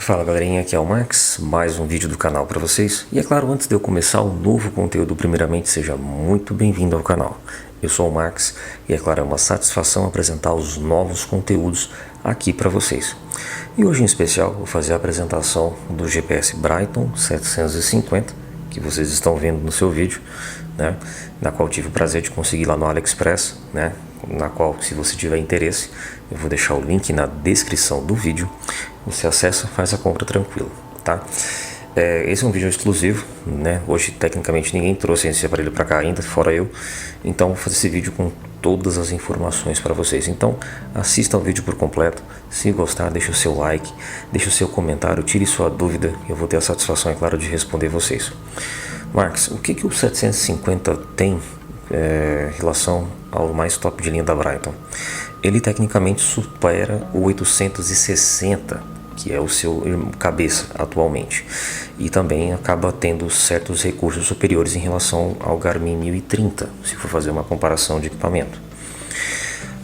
Fala galerinha, aqui é o Max, mais um vídeo do canal para vocês. E é claro, antes de eu começar um novo conteúdo, primeiramente seja muito bem-vindo ao canal. Eu sou o Max e é claro, é uma satisfação apresentar os novos conteúdos aqui para vocês. E hoje em especial vou fazer a apresentação do GPS Brighton 750, que vocês estão vendo no seu vídeo, né? Na qual tive o prazer de conseguir lá no AliExpress, né? Na qual, se você tiver interesse, eu vou deixar o link na descrição do vídeo. Você acessa, faz a compra tranquilo, tá? Esse é um vídeo exclusivo, né? Hoje, tecnicamente, ninguém trouxe esse aparelho para cá ainda, fora eu. Então, vou fazer esse vídeo com todas as informações para vocês. Então, assista o vídeo por completo. Se gostar, deixe o seu like, deixe o seu comentário, tire sua dúvida. Eu vou ter a satisfação, é claro, de responder vocês. Marcos, o que o 750 tem em relação ao mais top de linha da Brighton? Ele tecnicamente supera o 860, que é o seu cabeça atualmente, e também acaba tendo certos recursos superiores em relação ao Garmin 1030, se for fazer uma comparação de equipamento.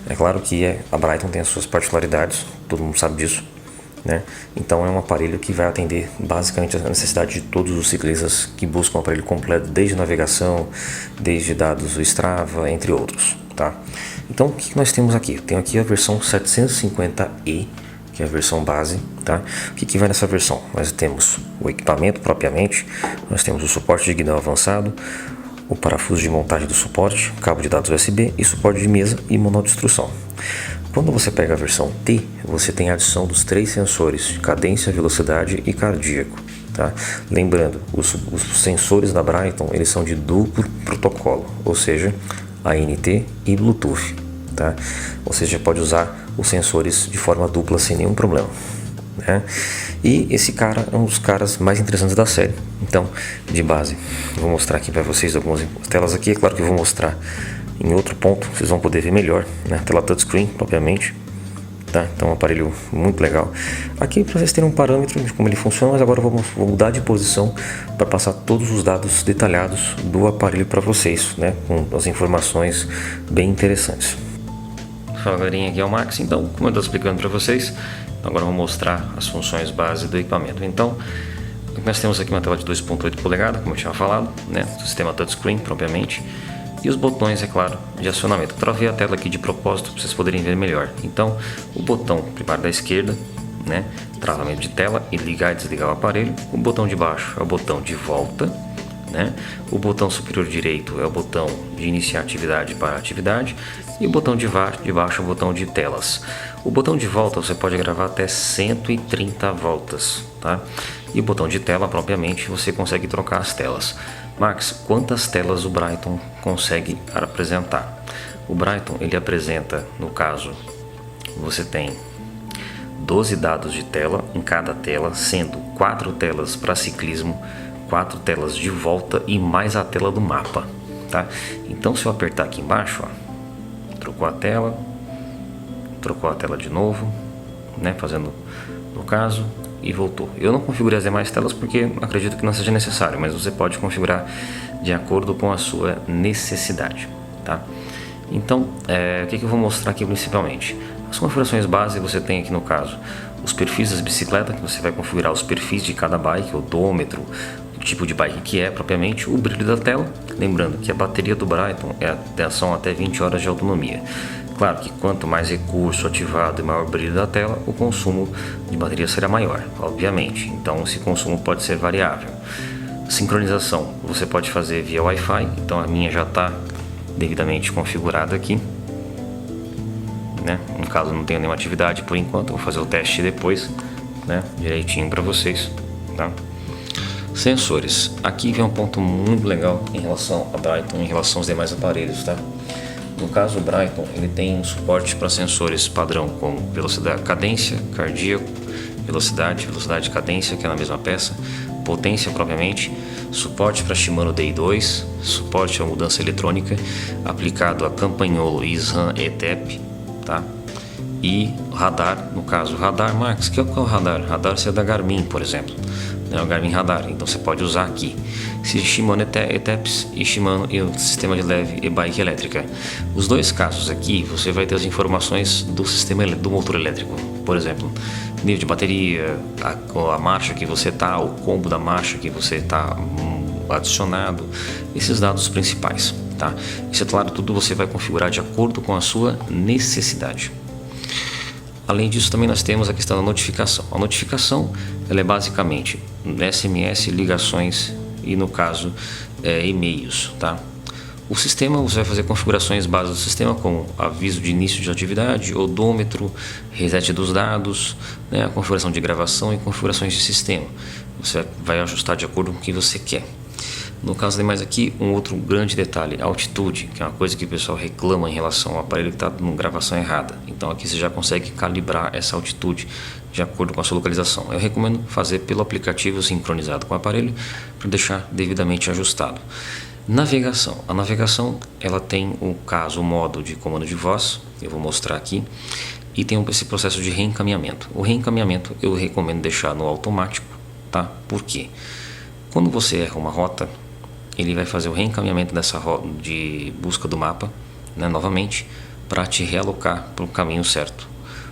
É claro que a Brighton tem as suas particularidades, todo mundo sabe disso, né? Então é um aparelho que vai atender basicamente a necessidade de todos os ciclistas que buscam um aparelho completo, desde navegação, desde dados do Strava, entre outros, tá? Então o que nós temos aqui? Tenho aqui a versão 750E, que é a versão base, tá? O que vai nessa versão? Nós temos o equipamento propriamente, nós temos o suporte de guidão avançado, o parafuso de montagem do suporte, cabo de dados USB e suporte de mesa e manual de instrução. Quando você pega a versão T, você tem a adição dos 3 sensores de cadência, velocidade e cardíaco, tá? Lembrando, os sensores da Brighton, eles são de duplo protocolo, ou seja, ANT e Bluetooth, tá? Você já pode usar os sensores de forma dupla sem nenhum problema, né? E esse cara é um dos caras mais interessantes da série. Então, de base, vou mostrar aqui para vocês algumas telas aqui. É claro que eu vou mostrar em outro ponto, vocês vão poder ver melhor, né? Tela touchscreen, obviamente, tá? Então, um aparelho muito legal. Aqui para vocês terem um parâmetro de como ele funciona, mas agora eu vou mudar de posição para passar todos os dados detalhados do aparelho para vocês, né? Com as informações bem interessantes. Fala galerinha, aqui é o Max. Então, como eu estou explicando para vocês, agora eu vou mostrar as funções base do equipamento. Então, nós temos aqui uma tela de 2.8 polegadas, como eu tinha falado, né? O sistema touchscreen propriamente. E os botões, é claro, de acionamento. Eu travei a tela aqui de propósito para vocês poderem ver melhor. Então, o botão primário da esquerda, né? Travamento de tela e ligar e desligar o aparelho. O botão de baixo é o botão de volta, né? O botão superior direito é o botão de iniciar atividade para atividade. E o botão de baixo é o botão de telas. O botão de volta você pode gravar até 130 voltas, tá? E o botão de tela, propriamente, você consegue trocar as telas. Max, quantas telas o Brighton consegue apresentar? O Brighton, ele apresenta, no caso, você tem 12 dados de tela em cada tela, sendo 4 telas para ciclismo, 4 telas de volta e mais a tela do mapa, tá? Então, se eu apertar aqui embaixo, ó, trocou a tela de novo, né? Fazendo no caso, e voltou. Eu não configurei as demais telas porque acredito que não seja necessário, mas você pode configurar de acordo com a sua necessidade, tá? Então, o que eu vou mostrar aqui principalmente? As configurações base você tem aqui no caso os perfis das bicicletas, que você vai configurar os perfis de cada bike, odômetro, o tipo de bike que é propriamente, o brilho da tela. Lembrando que a bateria do Brighton são até 20 horas de autonomia. Claro que quanto mais recurso ativado e maior o brilho da tela, o consumo de bateria será maior, obviamente. Então esse consumo pode ser variável. Sincronização você pode fazer via Wi-Fi, então a minha já está devidamente configurada aqui, né? No caso não tenho nenhuma atividade por enquanto, vou fazer o teste depois, né? Direitinho para vocês, tá? Sensores. Aqui vem um ponto muito legal em relação a Brighton, em relação aos demais aparelhos, tá? No caso, o Brighton, ele tem um suporte para sensores padrão, como velocidade, cadência, cardíaco, velocidade e cadência, que é na mesma peça, potência propriamente, suporte para Shimano DI2, suporte à mudança eletrônica, aplicado a Campagnolo, SRAM e TEP, tá? E radar, no caso, radar, Max, que é o radar? Radar é da Garmin, por exemplo, é o Garmin Radar, então você pode usar aqui. Shimano ETEPS e Shimano e o sistema de leve e bike elétrica. Os dois casos aqui você vai ter as informações do sistema do motor elétrico. Por exemplo, nível de bateria, a marcha que você está, o combo da marcha que você está adicionado, esses dados principais, tá? Isso é claro, tudo você vai configurar de acordo com a sua necessidade. Além disso, também nós temos a questão da notificação. A notificação, ela é basicamente SMS, ligações e, no caso, e-mails, tá? O sistema, você vai fazer configurações básicas do sistema, como aviso de início de atividade, odômetro, reset dos dados, né, a configuração de gravação e configurações de sistema. Você vai ajustar de acordo com o que você quer. No caso de mais aqui, um outro grande detalhe, altitude, que é uma coisa que o pessoal reclama em relação ao aparelho que está com gravação errada. Então aqui você já consegue calibrar essa altitude de acordo com a sua localização. Eu recomendo fazer pelo aplicativo sincronizado com o aparelho para deixar devidamente ajustado. Navegação. A navegação, ela tem o modo de comando de voz, eu vou mostrar aqui, e tem esse processo de reencaminhamento. O reencaminhamento eu recomendo deixar no automático, tá? Por quê? Quando você erra uma rota, ele vai fazer o reencaminhamento dessa rota de busca do mapa, né, novamente, para te realocar para o caminho certo,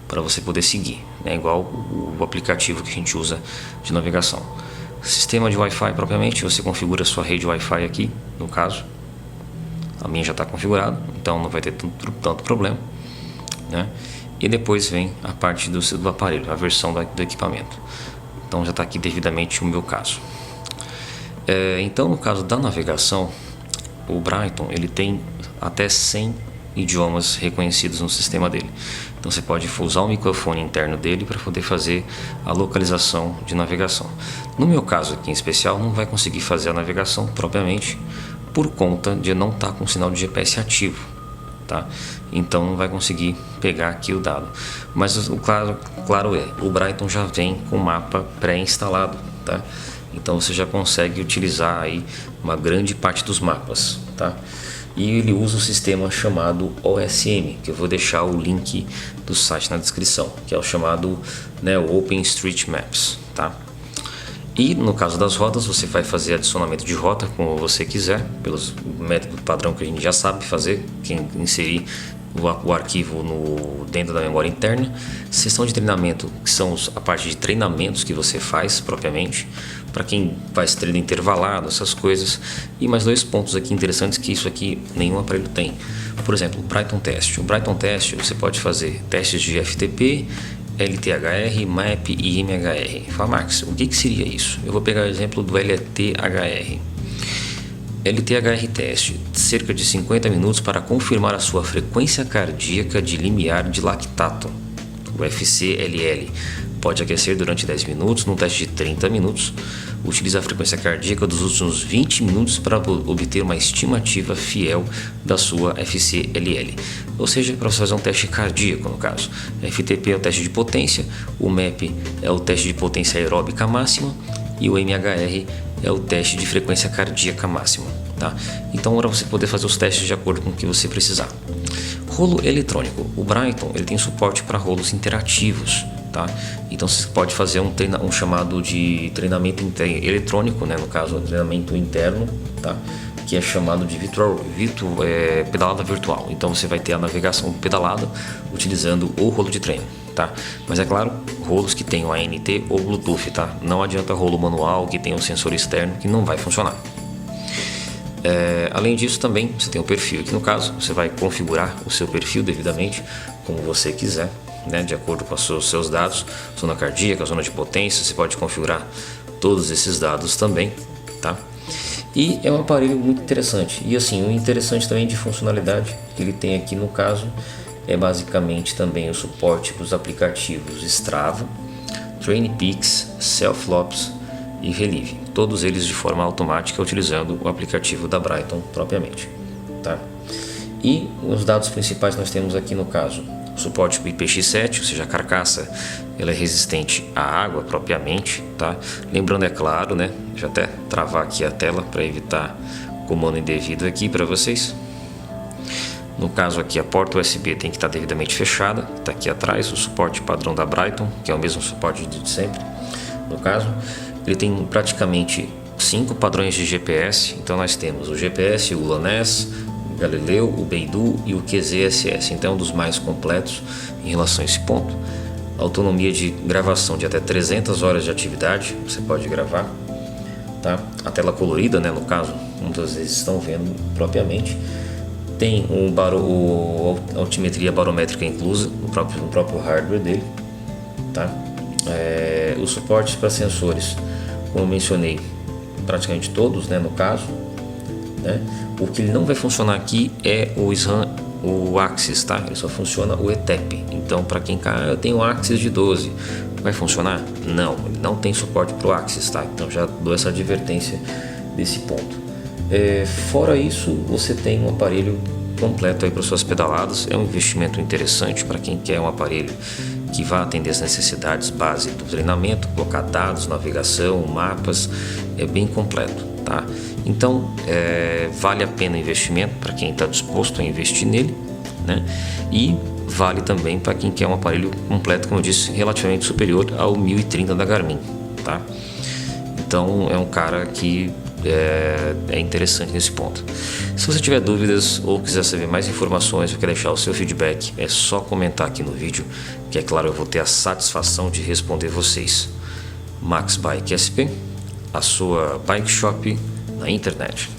para você poder seguir, né, igual o aplicativo que a gente usa de navegação. Sistema de Wi-Fi propriamente, você configura a sua rede Wi-Fi aqui, no caso. A minha já está configurada, então não vai ter tanto problema, né? E depois vem a parte do aparelho, a versão do equipamento. Então já está aqui devidamente o meu caso. Então no caso da navegação, o Brightone ele tem até 100 idiomas reconhecidos no sistema dele. Então você pode usar o microfone interno dele para poder fazer a localização de navegação. No meu caso aqui em especial, não vai conseguir fazer a navegação propriamente por conta de não estar com o sinal de GPS ativo, tá? Então não vai conseguir pegar aqui o dado. Mas o claro é, o Brightone já vem com o mapa pré-instalado, tá? Então você já consegue utilizar aí uma grande parte dos mapas, tá? E ele usa um sistema chamado OSM, que eu vou deixar o link do site na descrição, que é o chamado, né, o OpenStreetMaps, tá? E no caso das rotas, você vai fazer adicionamento de rota como você quiser, pelos métodos padrão que a gente já sabe fazer, que inserir o arquivo dentro da memória interna. Sessão de treinamento, que são a parte de treinamentos que você faz propriamente, para quem faz treino intervalado, essas coisas. E mais dois pontos aqui interessantes que isso aqui nenhum aparelho tem. Por exemplo, o Brightone Test. O Brightone Test você pode fazer testes de FTP, LTHR, MAP e MHR. Fala, Max, o que seria isso? Eu vou pegar o exemplo do LTHR. LTHR teste, cerca de 50 minutos para confirmar a sua frequência cardíaca de limiar de lactato, o FCLL. Pode aquecer durante 10 minutos, num teste de 30 minutos. Utiliza a frequência cardíaca dos últimos 20 minutos para obter uma estimativa fiel da sua FCLL. Ou seja, para você fazer um teste cardíaco no caso. FTP é o teste de potência, o MAP é o teste de potência aeróbica máxima e o MHR é o teste de frequência cardíaca máxima, tá? Então, para você poder fazer os testes de acordo com o que você precisar. Rolo eletrônico. O Brightone ele tem suporte para rolos interativos, tá? Então você pode fazer um chamado de treinamento eletrônico, né? No caso, treinamento interno, tá? Que é chamado de pedalada virtual. Então você vai ter a navegação pedalada utilizando o rolo de treino, tá? Mas é claro, rolos que tenham ANT ou Bluetooth, tá? Não adianta rolo manual que tenha um sensor externo que não vai funcionar. Além disso também você tem o perfil, aqui no caso você vai configurar o seu perfil devidamente como você quiser, né, de acordo com os seus dados, zona cardíaca, zona de potência, você pode configurar todos esses dados também, tá? E é um aparelho muito interessante, e assim, o interessante também de funcionalidade que ele tem aqui no caso é basicamente também o suporte para os aplicativos Strava, TrainPeaks, Selflops e Relive, todos eles de forma automática utilizando o aplicativo da Brightone propriamente, tá? E os dados principais nós temos aqui no caso o suporte para IPX7, ou seja, a carcaça ela é resistente à água propriamente, tá? Lembrando, é claro, né, deixa eu até travar aqui a tela para evitar comando indevido aqui para vocês. No caso aqui a porta USB tem que estar devidamente fechada, está aqui atrás o suporte padrão da Brightone, que é o mesmo suporte de sempre. No caso, ele tem praticamente 5 padrões de GPS, então nós temos o GPS, o GLONASS, o Galileu, o Beidou e o QZSS, então é um dos mais completos em relação a esse ponto. autonomia de gravação de até 300 horas de atividade, você pode gravar, tá? A tela colorida, né, no caso, como vocês estão vendo propriamente. Tem a altimetria barométrica inclusa no próprio hardware dele, tá? O suporte para sensores, como eu mencionei, praticamente todos, né, no caso, né? O que ele não vai funcionar aqui é o SRAM, o Axis, tá? Ele só funciona o ETEP. Então, para quem eu tenho o Axis de 12, vai funcionar? Não, ele não tem suporte para o Axis, tá? Então já dou essa advertência desse ponto. Fora isso, você tem um aparelho completo aí para suas pedaladas. É um investimento interessante para quem quer um aparelho que vá atender as necessidades base do treinamento, colocar dados, navegação, mapas, é bem completo, tá? Então vale a pena o investimento para quem está disposto a investir nele, né? E vale também para quem quer um aparelho completo, como eu disse, relativamente superior ao 1030 da Garmin, tá? Então é um cara que é interessante nesse ponto. Se você tiver dúvidas ou quiser saber mais informações ou quer deixar o seu feedback, é só comentar aqui no vídeo, que é claro, eu vou ter a satisfação de responder vocês. Max Bike SP, a sua bike shop na internet.